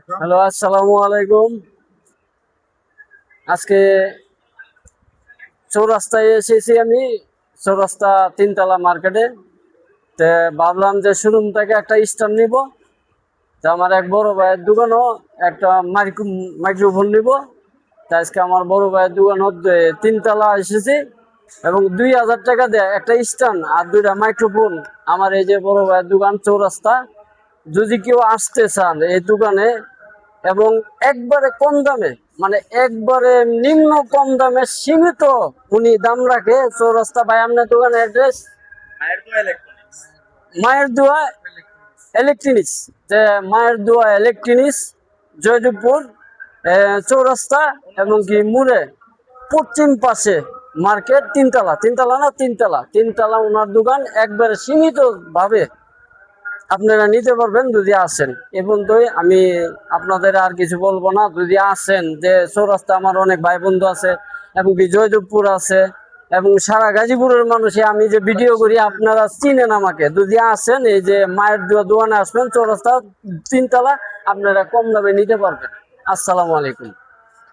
Hello, আসসালামু আলাইকুম। আজকে চৌরাস্তায় এসেছি আমি, চৌরাস্তা তিনতলা মার্কেটে। তো ভাবলাম যে শোরুম থেকে একটা স্ট্যান্ড নিব। তো আমার এক বড় ভাইয়ের দোকানও একটা মাইক্রোফোন নিব। তো আজকে আমার বড় ভাইয়ের দোকান তিনতলা এসেছি এবং 2000 টাকা দেয় একটা স্ট্যান্ড আর দুইটা মাইক্রোফোন। আমার এই যে বড় ভাইয়ের দোকান চৌরাস্তা, যদি কেউ আসতে চান এই দোকানে এবং একবারে কম দামে, মানে একবারে নিম্ন কম দামে সীমিত উনি দাম রাখে। চৌরাস্তা ভাই আপনার দোকানের অ্যাড্রেস? মায়ের দোয়া ইলেকট্রনিক্স। যে মায়ের দোয়া ইলেকট্রনিক্স, জয়দেবপুর চৌরাস্তা এবং কি মুড়ে পশ্চিম পাশে মার্কেট, তিনতলা। তিনতলা না তিনতলা, তিনতলা ওনার দোকান। একবারে সীমিত ভাবে আপনারা নিতে পারবেন যদি আসেন। এ পর্যন্তই, আমি আপনাদের আর কিছু বলবো না। যদি আসেন, যে চৌরাস্তা আমার অনেক ভাই বন্ধু আছে এবং জয়দেবপুর আছে এবং সারা গাজীপুরের মানুষই আমি যে ভিডিও করি আপনারা চিনেন আমাকে। যদি আসেন এই যে মায়ের দোকানে আসবেন, চৌরাস্তা তিনতলা, আপনারা কম দামে নিতে পারবেন। আসসালামু আলাইকুম।